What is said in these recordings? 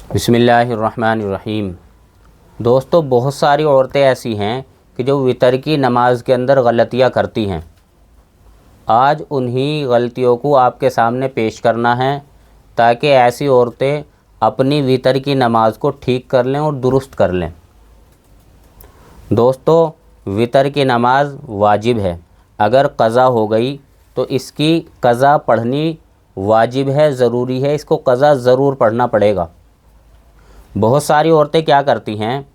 बिस्मिल्लाहिर्रहमानिर्रहीम। दोस्तों, बहुत सारी औरतें ऐसी हैं कि जो वितर की नमाज के अंदर गलतियां करती हैं। आज उन्हीं गलतियों को आपके सामने पेश करना है ताकि ऐसी औरतें अपनी वितर की नमाज को ठीक कर लें और दुरुस्त कर लें। दोस्तों, वितर की नमाज वाजिब है। अगर क़ज़ा हो गई तो इसकी क़ज़ा पढ़नी वाजिब है, ज़रूरी है। इसको क़ज़ा ज़रूर पढ़ना पड़ेगा। बहुत सारी औरतें क्या करती हैं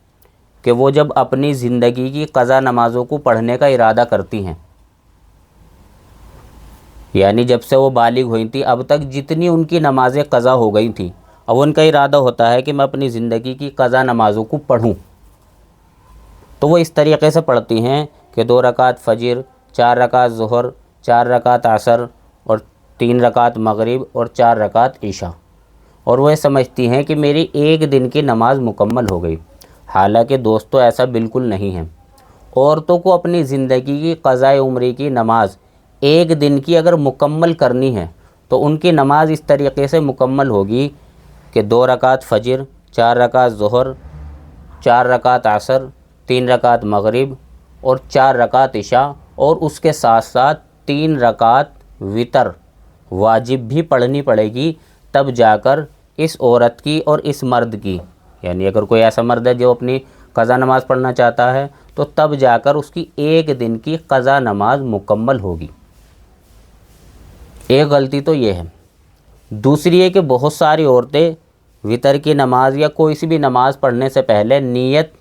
कि वो जब अपनी ज़िंदगी की क़ज़ा नमाज़ों को पढ़ने का इरादा करती हैं, यानी जब से वो बालिग हुई थी अब तक जितनी उनकी नमाज़ें क़ज़ा हो गई थी, अब उनका इरादा होता है कि मैं अपनी ज़िंदगी की क़ज़ा नमाज़ों को पढ़ूं। तो वो इस तरीक़े से पढ़ती हैं कि 2 रकात फ़जर, 4 रकात ज़ुहर, 4 रकात असर और 3 रकात मगरिब और 4 रकात इशा, और वह समझती हैं कि मेरी एक दिन की नमाज मुकम्मल हो गई। हालांकि दोस्तों, ऐसा बिल्कुल नहीं है। औरतों को अपनी ज़िंदगी की क़ज़ाए उम्री की नमाज एक दिन की अगर मुकम्मल करनी है तो उनकी नमाज इस तरीक़े से मुकम्मल होगी कि 2 रकात फ़जर, 4 रकात ज़ुहर, 4 रकात असर, 3 रकात मगरिब और 4 रकात इशा, और उसके साथ साथ 3 रकात वितर वाजिब भी पढ़नी पड़ेगी। तब जाकर इस औरत की और इस मर्द की, यानी अगर कोई ऐसा मर्द है जो अपनी क़ज़ा नमाज़ पढ़ना चाहता है तो तब जाकर उसकी एक दिन की क़ज़ा नमाज मुकम्मल होगी। एक गलती तो ये है। दूसरी है कि बहुत सारी औरतें वितर की नमाज या कोई सी भी नमाज़ पढ़ने से पहले नीयत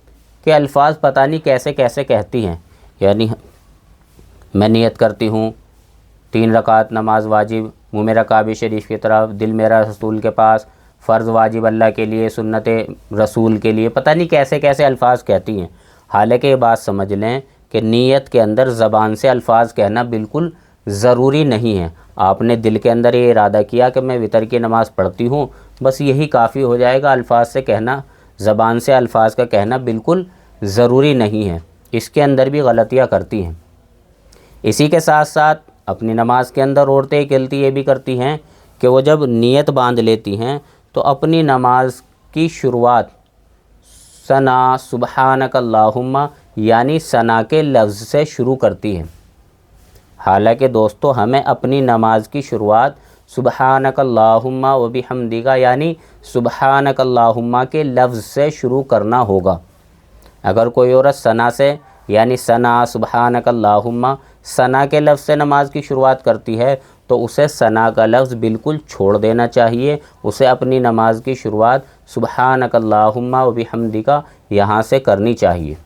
के अल्फाज पता नहीं कैसे कैसे कहती हैं। यानी मैं नियत करती हूँ 3 रकात नमाज वाजिब, मुँह मेरा काबे शरीफ की तरफ, दिल मेरा रसूल के पास, फ़र्ज़ वाजिब अल्लाह के लिए, सुन्नत रसूल के लिए, पता नहीं कैसे कैसे अल्फाज कहती हैं। हालांकि ये बात समझ लें कि नीयत के अंदर ज़बान से अल्फाज कहना बिल्कुल ज़रूरी नहीं है। आपने दिल के अंदर ये इरादा किया कि मैं वितर की नमाज़ पढ़ती हूँ, बस यही काफ़ी हो जाएगा। अल्फाज से कहना, ज़बान से अल्फाज का कहना बिल्कुल ज़रूरी नहीं है। इसके अंदर भी गलतियाँ करती हैं। इसी के साथ साथ अपनी नमाज के अंदर औरतें गलती ये भी करती हैं कि वो जब नियत बांध लेती हैं तो अपनी नमाज की शुरुआत सना सुबहानक अल्लाहुम्मा यानी सना के लफ्ज़ से शुरू करती हैं। हालांकि दोस्तों, हमें अपनी नमाज की शुरुआत सुबहानक अल्लाहुम्मा व बिहम्दिका यानी सुबहानक अल्लाहुम्मा के लफ्ज़ से शुरू करना होगा। अगर कोई औरत सना से यानी सना सुबहानक अल्लाहुम्मा सना के लफ्ज़ से नमाज की शुरुआत करती है तो उसे सना का लफ्ज़ बिल्कुल छोड़ देना चाहिए। उसे अपनी नमाज की शुरुआत सुबहानक अल्लाहुम्मा व बिहम्दिका यहाँ से करनी चाहिए।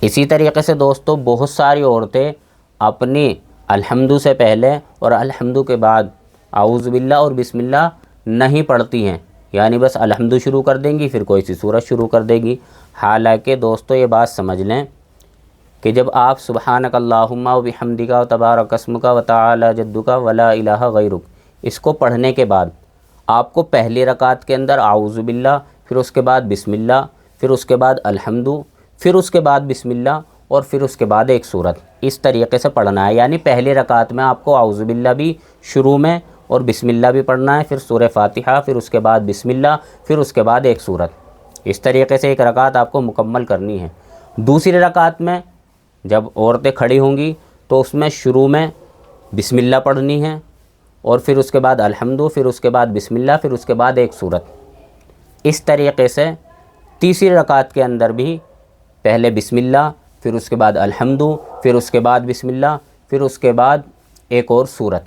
इसी तरीक़े से दोस्तों, बहुत सारी औरतें अपनी अल्हम्दु से पहले और अल्हम्दु के बाद आऊज़ु बिल्लाह और बिस्मिल्लाह नहीं पढ़ती हैं, यानी बस अल्हम्दु शुरू कर देंगी फिर कोई सी सूरत शुरू कर देगी। हालांकि दोस्तों, ये बात समझ लें कि जब आप सुबहानक अल्लाहुम्मा व बिहम्दिका व तबारक अस्मुका व तआला जद्दुका वला इलाहा गैरुक इसको पढ़ने के बाद आपको पहली रकात के अंदर आऊज़ु बिल्लाह, फिर उसके बाद बिस्मिल्लाह, फिर उसके बाद अल्हम्दु, फिर उसके बाद बिस्मिल्लाह और फिर उसके बाद एक सूरत, इस तरीक़े से पढ़ना है। यानी पहली रकात में आपको आऊज़ु बिल्लाह भी शुरू में और बिस्मिल्लाह भी पढ़ना है, फिर सूरह फातिहा, फिर उसके बाद बिस्मिल्लाह, फिर उसके बाद एक सूरत। इस तरीक़े से एक रकात आपको मुकम्मल करनी है। दूसरी रकात में जब औरतें खड़ी होंगी तो उसमें शुरू में बिस्मिल्लाह पढ़नी है और फिर उसके बाद अल्हम्दु, फिर उसके बाद बिस्मिल्लाह, फिर उसके बाद एक सूरत। इस तरीक़े से तीसरी रकात के अंदर भी पहले बिस्मिल्लाह, फिर उसके बाद अल्हम्दु, फिर उसके बाद बिस्मिल्लाह, फिर उसके बाद एक और सूरत।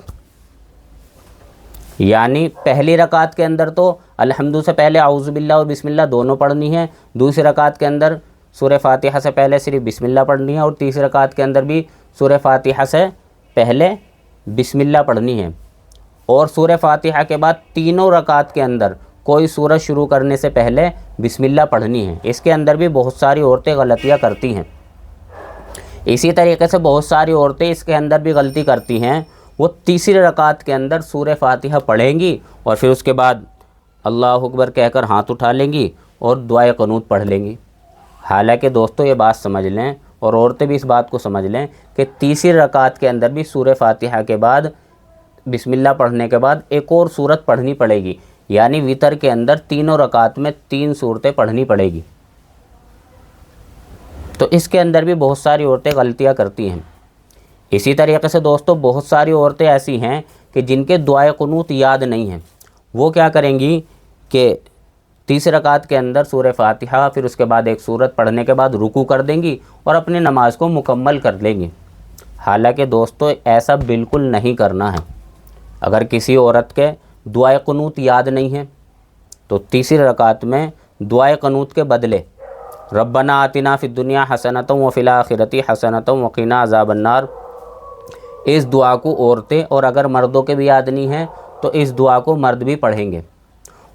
यानी पहली रकात के अंदर तो अल्हम्दु से पहले आऊज़ु बिल्लाह और बिस्मिल्लाह दोनों पढ़नी है। दूसरी रकात के अंदर सूरह फातिहा से पहले सिर्फ बिस्मिल्लाह पढ़नी है और तीसरी रकात के अंदर भी सूरह फातिहा से पहले बिस्मिल्लाह पढ़नी है। और सूरह फातिहा के बाद तीनों रकात के अंदर कोई सूरत शुरू करने से पहले बिस्मिल्लाह पढ़नी है। इसके अंदर भी बहुत सारी औरतें गलतियाँ करती हैं। इसी तरीके से बहुत सारी औरतें इसके अंदर भी गलती करती हैं। वो तीसरी रकात के अंदर सूरह फातिहा पढ़ेंगी और फिर उसके बाद अल्लाहु अकबर कहकर हाथ उठा लेंगी और दुआए क़ुनूत पढ़ लेंगी। हालांकि दोस्तों, ये बात समझ लें और औरतें भी इस बात को समझ लें कि तीसरी रकात के अंदर भी सूरह फातिहा के बाद बिस्मिल्लाह पढ़ने के बाद एक और सूरत पढ़नी पड़ेगी। यानी वितर के अंदर तीनों रकात में 3 सूरतें पढ़नी पड़ेगी। तो इसके अंदर भी बहुत सारी औरतें गलतियां करती हैं। इसी तरीके से दोस्तों बहुत सारी औरतें ऐसी हैं कि जिनके दुआए कुनूत याद नहीं हैं। वो क्या करेंगी कि तीसरी रकात के अंदर सूरह फातिहा, फिर उसके बाद एक सूरत पढ़ने के बाद रुकू कर देंगी और अपनी नमाज को मुकम्मल कर लेंगी। हालांकि दोस्तों ऐसा बिल्कुल नहीं करना है। अगर किसी औरत के दुआए कुनूत याद नहीं है तो तीसरी रकात में दुआए कुनूत के बदले रब्बना आतिना फिद दुनिया हसनतम व फिल आखिरती हसनतम व क़िना अज़ाबन्नार, इस दुआ को औरतें, और अगर मर्दों के भी याद नहीं है तो इस दुआ को मर्द भी पढ़ेंगे।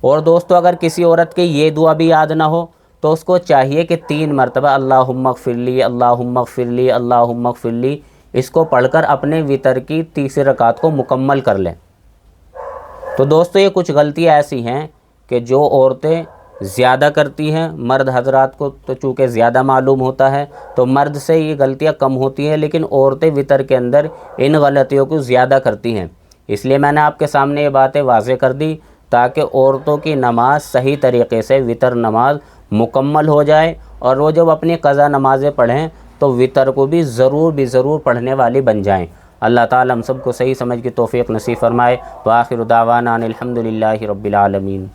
और दोस्तों अगर किसी औरत के ये दुआ भी याद ना हो तो उसको चाहिए कि 3 मरतबा अल्लाहुम्मा ग़फ़िरली अल्लाहुम्मा ग़फ़िरली अल्लाहुम्मा ग़फ़िरली इसको पढ़कर अपने वितर की तीसरी रकात को मुकम्मल कर लें। तो दोस्तों ये कुछ गलतियाँ ऐसी हैं कि जो औरतें ज़्यादा करती हैं, मर्द हजरात को तो चूँकि ज़्यादा मालूम होता है तो मर्द से ये गलतियाँ कम होती हैं, लेकिन औरतें वितर के अंदर इन गलतियों को ज़्यादा करती हैं। इसलिए मैंने आपके सामने ये बातें वाज़ेह कर दी ताकि औरतों की नमाज सही तरीक़े से वितर नमाज मुकम्मल हो जाए और वो जब अपनी क़ज़ा नमाज़ें पढ़ें तो वितर को भी ज़रूर पढ़ने वाली बन जाएँ। अल्लाह ताला हम सबको सही समझ की तौफ़ीक़ नसीब फ़रमाए। व आखिर दावाना अनिल हम्दुलिल्लाहि रब्बिल आलमीन।